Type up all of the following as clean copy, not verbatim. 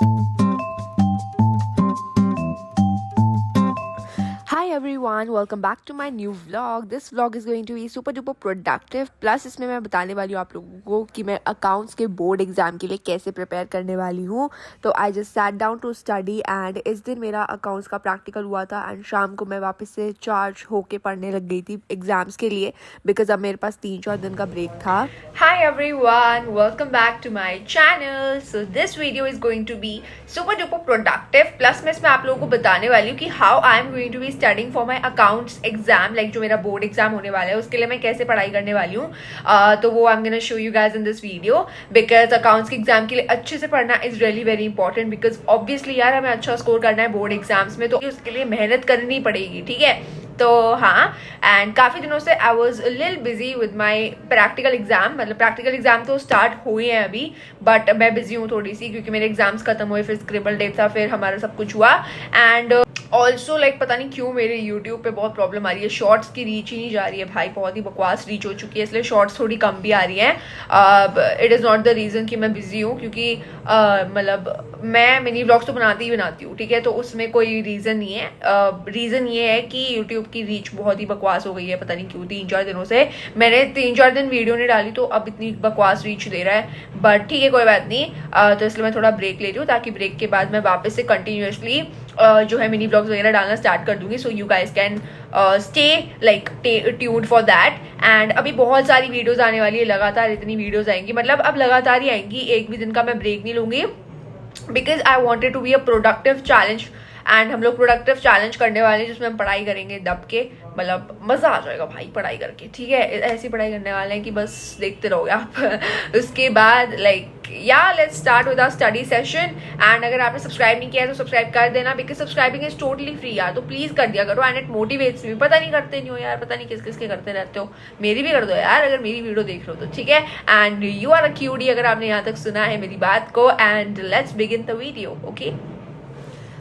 Hi everyone, welcome back to my new vlog. This vlog is going to be super duper productive. Plus इसमें मैं बताने वाली हूँ आप लोगों को कि मैं अकाउंट्स के बोर्ड एग्जाम के लिए कैसे प्रिपेयर करने वाली हूँ. तो I just sat down to study and इस दिन मेरा अकाउंट्स का प्रैक्टिकल हुआ था एंड शाम को मैं वापस से चार्ज होके पढ़ने लग गई थी एग्जाम्स के लिए बिकॉज अब मेरे पास 3-4 दिन का ब्रेक था. Hi everyone, welcome back to my channel. So this video is going to be super duper productive. Plus मैं इसमें आप लोगों को बताने वाली हूँ कि how I am going to be studying for my accounts exam, like जो मेरा board exam होने वाला है उसके लिए मैं कैसे पढ़ाई करने वाली हूँ. तो वो I'm gonna show you guys in this video because accounts के exam के लिए अच्छे से पढ़ना is really very important because obviously यार हमें अच्छा स्कोर करना है board exams में, तो उसके लिए मेहनत करनी पड़ेगी, ठीक है. तो हाँ, एंड काफ़ी दिनों से आई वॉज लिल busy with my practical exam. मतलब प्रैक्टिकल एग्जाम तो स्टार्ट हुए हैं अभी, बट मैं बिजी हूँ थोड़ी सी क्योंकि मेरे एग्जाम्स खत्म हुए, फिर स्क्रिबल डे था, फिर हमारा सब कुछ हुआ. एंड ऑल्सो लाइक पता नहीं क्यों मेरे यूट्यूब पे बहुत प्रॉब्लम आ रही है, शॉर्ट्स की रीच ही नहीं जा रही है भाई, बहुत ही बकवास रीच हो चुकी है, इसलिए शॉर्ट्स थोड़ी कम भी आ रही हैं. It is not the reason कि मैं बिजी हूँ, क्योंकि मतलब मैं मिनी व्लॉग्स तो बनाती हूँ, ठीक है, तो उसमें कोई रीज़न नहीं है. रीज़न ये है कि यूट्यूब की रीच बहुत ही बकवास हो गई है, पता नहीं क्यों. 3-4 दिनों से मैंने 3-4 दिन वीडियो नहीं डाली तो अब इतनी बकवास रीच दे रहा है, बट ठीक है कोई बात नहीं. तो इसलिए मैं थोड़ा ब्रेक ले रही हूँ ताकि ब्रेक के बाद मैं वापस से कंटिन्यूसली जो है मिनी ब्लॉग्स वगैरह डालना स्टार्ट कर दूंगी. So you guys can stay like tuned for that. And अभी बहुत सारी वीडियोस आने वाली है, लगातार इतनी वीडियोस आएंगी, मतलब अब लगातार ही आएंगी, एक भी दिन का मैं ब्रेक नहीं लूंगी because I wanted to be a productive challenge. And हम लोग प्रोडक्टिव चैलेंज करने वाले हैं जिसमें हम पढ़ाई करेंगे दब के, मतलब मज़ा आ जाएगा भाई पढ़ाई करके, ठीक है. ऐसी पढ़ाई करने वाले हैं कि बस देखते रहोगे आप. उसके बाद like let's start with our study session. And अगर आपने सब्सक्राइब नहीं किया है तो सब्सक्राइब कर देना because subscribing is totally free यार, तो प्लीज़ कर दिया करो. And it motivates me. पता नहीं करते नहीं हो यार, पता नहीं किस किस के करते रहते हो, मेरी भी कर दो यार अगर मेरी वीडियो देख रहे हो तो, ठीक है. And you are a cutie अगर आपने यहाँ तक सुना है मेरी बात को. And let's begin the video, okay.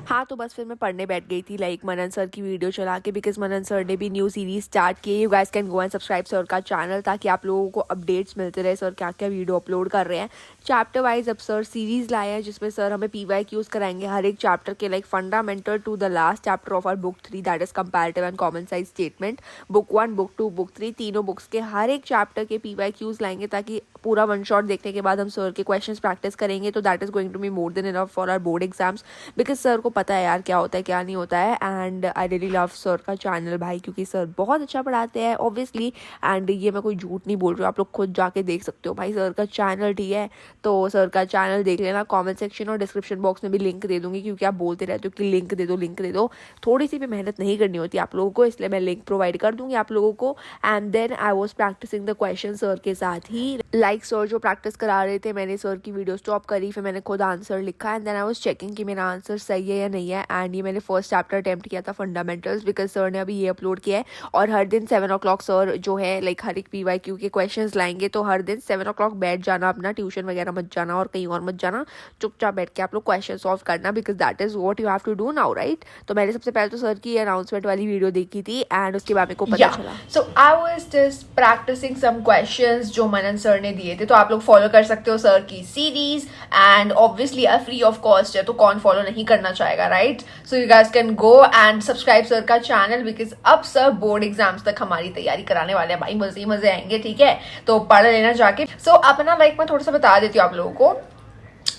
हाँ, तो बस फिर मैं पढ़ने बैठ गई थी लाइक मनन सर की वीडियो चला के बिकॉज मनन सर ने भी न्यू सीरीज स्टार्ट की है. You guys can go and subscribe sir का चैनल ताकि आप लोगों को अपडेट्स मिलते रहे सर क्या क्या वीडियो अपलोड कर रहे हैं. चैप्टर वाइज अब सर सीरीज लाए हैं जिसमें सर हमें PYQs कराएंगे हर एक चैप्टर के, like fundamental to the last chapter of our book 3 that is comparative and common size statement. Book 1, book 2, book 3 तीनों बुक्स के हर एक चैप्टर के PYQs लाएंगे ताकि पूरा वन शॉट देखने के बाद हम सर के क्वेश्चंस प्रैक्टिस करेंगे. तो that is going to be more than enough for our board exams because sir को पता है यार क्या होता है क्या नहीं होता है. And I really love sir का चैनल भाई क्योंकि सर बहुत अच्छा पढ़ाते हैं ऑब्वियसली. एंड ये मैं कोई झूठ नहीं बोल रही हूँ, आप लोग खुद जाके देख सकते हो भाई सर का चैनल, ठीक है. तो सर का चैनल देख लेना. कमेंट सेक्शन और डिस्क्रिप्शन बॉक्स में भी लिंक दे दूंगी क्योंकि आप बोलते रहते हो कि लिंक दे दो. थोड़ी सी भी मेहनत नहीं करनी होती आप लोगों को, इसलिए मैं लिंक प्रोवाइड कर दूंगी आप लोगों को. And then I was practising the question sir के साथ ही, लाइक सर जो प्रैक्टिस करा रहे थे मैंने सर की वीडियो स्टॉप करी, फिर मैंने खुद आंसर लिखा and then I was checking कि मेरा आंसर सही है या नहीं है. एंड ये मैंने फर्स्ट चैप्टर अटेम्प्ट किया था फंडामेंटल्स बिकॉज सर ने अभी ये अपलोड किया है. और हर दिन 7 o'clock सर जो है लाइक हर एक PYQ के क्वेश्चंस लाएंगे, तो हर दिन 7 o'clock बैठ जाना, अपना ट्यूशन वगैरह मत जाना और कहीं और मत जाना, चुपचाप बैठ के आप लोग क्वेश्चन सॉल्व करना because that is what you have to do now, right. तो मैंने सबसे पहले तो सर की अनाउंसमेंट वाली वीडियो देखी थी एंड उसके बाद मेरे को पता चला. So I was just practising some questions जो मनन सर ने दिए थे, तो आप लोग फॉलो कर सकते हो सर की series. And obviously free of cost है तो कौन फॉलो नहीं करना चाहेगा, right. So you guys can go and subscribe sir का चैनल बिकॉज अब सर बोर्ड एग्जाम्स तक हमारी तैयारी कराने वाले हैं भाई, मजे आएंगे, ठीक है. तो पढ़ लेना जाके. सो अपना लाइक मैं थोड़ा सा बता देती हूँ आप लोगों को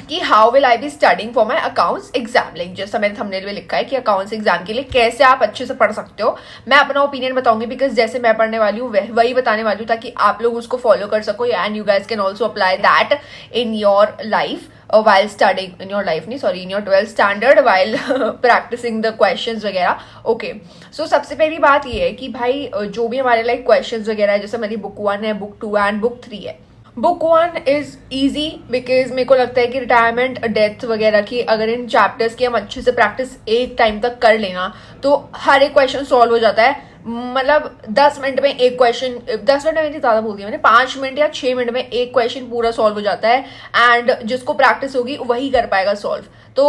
कि how will I be studying for my accounts exam. Like जैसा मेरे थंबनेल में लिखा है कि अकाउंट्स एग्जाम के लिए कैसे आप अच्छे से पढ़ सकते हो. मैं अपना ओपिनियन बताऊंगी बिकॉज जैसे मैं पढ़ने वाली हूँ वही बताने वाली हूँ ताकि आप लोग उसको फॉलो कर सको. And you guys can also apply that in your life while studying in your life, नहीं sorry, in your 12th standard while practicing the questions वगैरह. ओके, सो सबसे पहली बात ये है कि भाई जो भी हमारे लाइक क्वेश्चंस वगैरह है, जैसे मेरी बुक 1 है, बुक 2 एंड बुक 3 है. बुक 1 इज ईजी बिकॉज मेरे को लगता है कि रिटायरमेंट, डेथ वगैरह की अगर इन चैप्टर्स की हम अच्छे से प्रैक्टिस एक टाइम तक कर लेना तो हर एक क्वेश्चन सॉल्व हो जाता है. मतलब 10 मिनट में एक क्वेश्चन, 10 मिनट में नहीं, ज़्यादा बोल दिया मैंने, 5 मिनट या 6 मिनट में एक क्वेश्चन पूरा सॉल्व हो जाता है एंड जिसको प्रैक्टिस होगी वही कर पाएगा सॉल्व। तो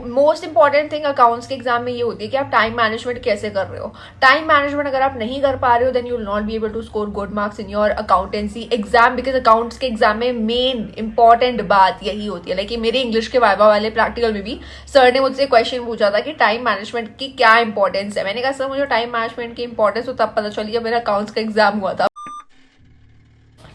मोस्ट इंपॉर्टेंट थिंग अकाउंट्स के एग्जाम में ये होती है कि आप टाइम मैनेजमेंट कैसे कर रहे हो। टाइम मैनेजमेंट अगर आप नहीं कर पा रहे हो then you will not be able to score good marks in your accountancy exam, because accounts के एग्जाम में मेन इंपॉर्टेंट बात यही होती है। लाइक मेरे इंग्लिश के वाइवा वाले प्रैक्टिकल में भी सर ने मुझसे क्वेश्चन पूछा था कि टाइम मैनेजमेंट की क्या इंपॉर्टेंस है। मैंने कहा सर मुझे टाइम मैनेजमेंट की इंपॉर्टेंस तो तब पता चली जब मेरा अकाउंट्स का एग्जाम हुआ था।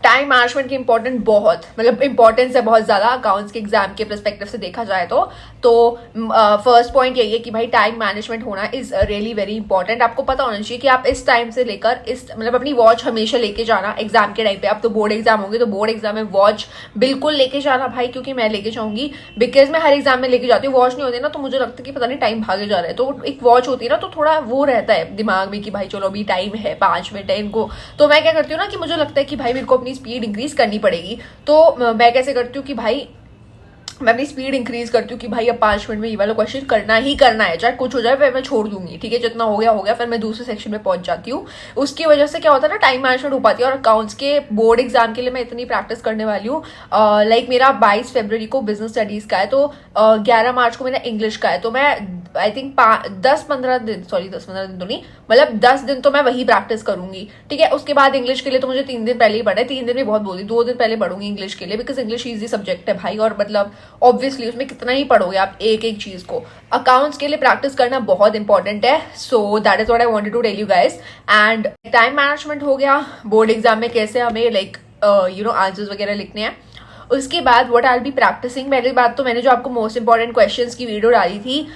टाइम मैनेजमेंट की इंपॉर्टेंट बहुत, मतलब इंपॉर्टेंस है बहुत ज्यादा अकाउंट्स के एग्जाम के पर्सपेक्टिव से देखा जाए तो फर्स्ट पॉइंट यही है कि भाई टाइम मैनेजमेंट होना इज रियली वेरी इंपॉर्टेंट। आपको पता होना चाहिए कि आप इस टाइम से लेकर इस, मतलब अपनी वॉच हमेशा लेके जाना एग्जाम के टाइम पे। अब तो बोर्ड एग्जाम होंगे तो बोर्ड एग्जाम में वॉच बिल्कुल लेके जाना भाई, क्योंकि मैं लेके जाऊंगी, बिकॉज मैं हर एग्जाम में लेके जाती हूँ। वॉच नहीं होती ना तो मुझे लगता है कि पता नहीं टाइम भागे जा रहा है, तो एक वॉच होती है ना तो थोड़ा वो रहता है दिमाग में कि भाई चलो अभी टाइम है 5 मिनट है इनको। तो मैं क्या करती हूँ ना कि मुझे लगता है कि भाई मेरे को अपनी स्पीड इंक्रीज करनी पड़ेगी, तो मैं कैसे करती हूँ कि भाई मैं अपनी स्पीड इंक्रीज करती हूँ कि भाई अब 5 मिनट में ये वाला क्वेश्चन करना ही करना है, चाहे कुछ हो जाए फिर मैं छोड़ दूंगी, ठीक है, जितना हो गया, फिर मैं दूसरे सेक्शन में पहुंच जाती हूँ। उसकी वजह से क्या होता है ना, टाइम मैनेजमेंट हो पाती है। और अकाउंट्स के बोर्ड एग्जाम के लिए मैं इतनी प्रैक्टिस करने वाली हूँ। लाइक मेरा 22 फरवरी को बिजनेस स्टडीज का है, तो 11 मार्च को मेरा इंग्लिश का है, तो मैं आई थिंक 10-15 दिन, सॉरी 10-15 दिन तो नहीं, मतलब 10 दिन तो मैं वही प्रैक्टिस करूंगी, ठीक है। उसके बाद इंग्लिश के लिए तो मुझे 3 दिन पहले ही पढ़ना है, 3 दिन भी बहुत बोल दी, 2 दिन पहले पढ़ूंगी इंग्लिश के लिए, बिकॉज इंग्लिश ईजी सब्जेक्ट है भाई। और मतलब ऑब्वियसली उसमें कितना ही पढ़ोगे आप एक एक चीज को। अकाउंट्स के लिए प्रैक्टिस करना बहुत इंपॉर्टेंट है। So that is what I wanted to tell you guys. And time management हो गया, बोर्ड एग्जाम में कैसे हमें लाइक आंसर्स वगैरह लिखने हैं। उसके बाद what I will be practising, पहली बात तो मैंने जो आपको मोस्ट इंपॉर्टेंट क्वेश्चंस की वीडियो डाली थी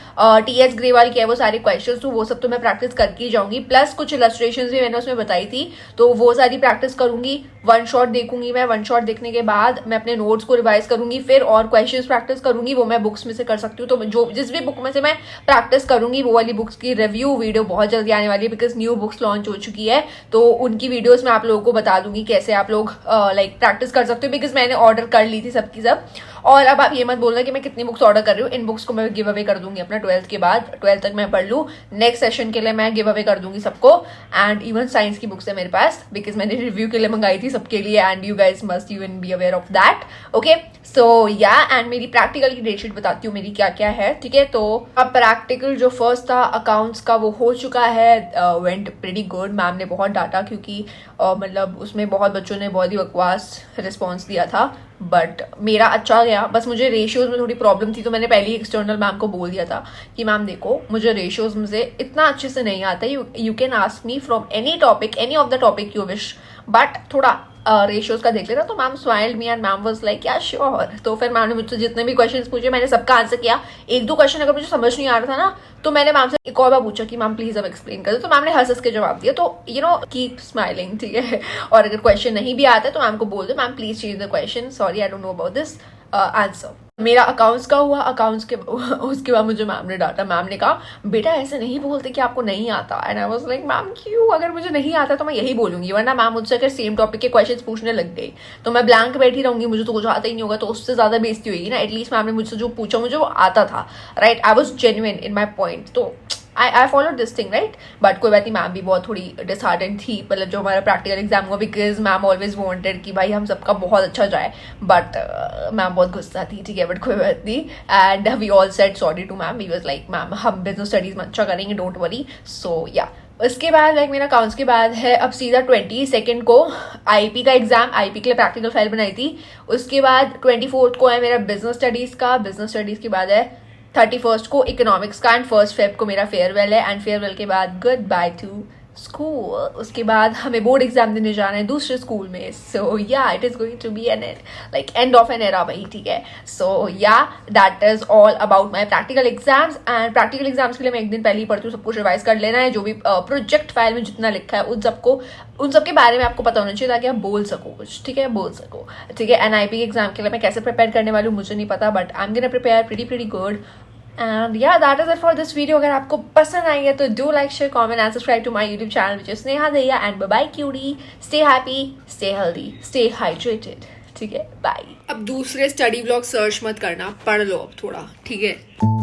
टीएस ग्रेवाल के, वो सारे क्वेश्चंस, तो वो सब तो मैं प्रैक्टिस करके ही जाऊंगी। प्लस कुछ इलस्ट्रेशंस भी मैंने उसमें बताई थी, तो वो सारी प्रैक्टिस करूंगी। वन शॉट देखूंगी मैं, वन शॉट देखने के बाद मैं अपने नोट्स को रिवाइज करूंगी, फिर और क्वेश्चंस प्रैक्टिस करूंगी। वो मैं बुक्स में से कर सकती हूँ, तो जो जिस भी बुक में से मैं प्रैक्टिस करूंगी वो वाली बुक्स की रिव्यू वीडियो बहुत जल्दी आने वाली है, बिकॉज न्यू बुक्स लॉन्च हो चुकी है, तो उनकी वीडियोस में आप लोगों को बता दूंगी कैसे आप लोग लाइक प्रैक्टिस कर सकते हो, बिकॉज मैंने ऑर्डर कर ली थी सबकी सब। और अब आप ये मत बोलना कि मैं कितनी बुक्स ऑर्डर कर रही हूँ, इन बुक्स को मैं गिव अवे कर दूंगी अपना 12th के बाद, 12th तक मैं पढ़ लूँ, नेक्स्ट सेशन के लिए मैं गिव अवे कर दूंगी सबको। एंड इवन साइंस की बुक्स है मेरे पास, बिकॉज मैंने रिव्यू के लिए मंगाई थी सबके लिए, and you guys must even be aware of that, okay. So yeah, and मेरी प्रैक्टिकल की डेटशीट बताती हूँ मेरी क्या क्या है, ठीक है। तो अब प्रैक्टिकल जो फर्स्ट था अकाउंट्स का वो हो चुका है, वेंट प्रीटी गुड। मैम ने बहुत डांटा क्योंकि मतलब उसमें बहुत बच्चों ने बहुत ही बकवास रिस्पॉन्स दिया था, बट मेरा अच्छा गया। बस मुझे रेशियोज में थोड़ी प्रॉब्लम थी, तो मैंने पहले ही एक्सटर्नल मैम को बोल दिया था कि मैम देखो मुझे रेशियोज मुझे इतना अच्छे से नहीं आता, you can ask me from any topic, any of the topic you wish, but थोड़ा रेशियोज का देख लेना। तो ma'am smiled me and ma'am was like या श्योर। तो फिर मैम ने मुझसे जितने भी क्वेश्चंस पूछे मैंने सबका आंसर किया। 1-2 क्वेश्चन अगर मुझे समझ नहीं आ रहा था ना तो मैंने मैम से एक और बार पूछा कि मैम प्लीज अब एक्सप्लेन कर दो, तो मैम ने हंस के जवाब दिया। तो यू नो कीप स्माइलिंग, ठीक है। और अगर क्वेश्चन नहीं भी आता है तो मैम को बोल दो ma'am please change the question, sorry I don't know about this answer. मेरा अकाउंट्स का हुआ, अकाउंट्स के उसके बाद मुझे मैम ने डांटा। मैम ने कहा बेटा ऐसे नहीं बोलते कि आपको नहीं आता, and I was like ma'am क्यों, अगर मुझे नहीं आता तो मैं यही बोलूंगी, वरना मैम मुझसे अगर सेम टॉपिक के क्वेश्चंस पूछने लग गई तो मैं ब्लैंक बैठी रहूंगी, मुझे तो कुछ आता ही नहीं होगा, तो उससे ज्यादा बेइज्जती होगी ना। एटलीस्ट मैम ने मुझसे जो पूछा मुझे वो आता था, right, I was genuine in my point, तो I follow this thing, right. But कोई बात नहीं, मैम भी बहुत थोड़ी डिसहार्टेंड थी, मतलब जो हमारा प्रैक्टिकल एग्जाम हुआ, बिकॉज मैम ऑलवेज वांटेड कि भाई हम सबका बहुत अच्छा जाए, बट मैम बहुत गुस्सा थी, ठीक है, बट कोई बात नहीं। And we all said sorry to ma'am, we was like ma'am हम बिजनेस स्टडीज में अच्छा करेंगे, डोंट वरी। सो या, उसके बाद लाइक मेरा अकाउंट्स के बाद है अब सीधा 22 को आईपी का एग्जाम, आईपी के लिए प्रैक्टिकल फाइल बनाई थी। उसके बाद 24 को है मेरा बिजनेस स्टडीज का, बिजनेस स्टडीज के बाद है 31 को इकोनॉमिक्स का, एंड 1 फेब को मेरा फेयरवेल है, एंड फेयरवेल के बाद गुड बाय टू स्कूल। उसके बाद हमें बोर्ड एग्जाम देने जाना है दूसरे स्कूल में, so yeah it is going to be an like end of an era भाई, ठीक है। So yeah that is all about my practical exams. And practical exams के लिए मैं एक दिन पहले ही पढ़ती हूँ, सब कुछ रिवाइज कर लेना है, जो भी प्रोजेक्ट फाइल में जितना लिखा है उन सब के बारे में आपको पता होना चाहिए, ताकि आप बोल सको कुछ, ठीक है, बोल सको, ठीक है। एनआईपी एग्जाम के लिए मैं कैसे प्रिपेयर करने वाली हूँ मुझे नहीं पता, but I am gonna prepare pretty good. And yeah that is it for this video. अगर आपको पसंद आई है तो do like share comment and subscribe to my YouTube channel which is Sneha Dahiya, and bye bye cutie, stay happy, stay healthy, stay hydrated, ठीक है, bye. अब दूसरे स्टडी ब्लॉग सर्च मत करना, पढ़ लो अब थोड़ा, ठीक है।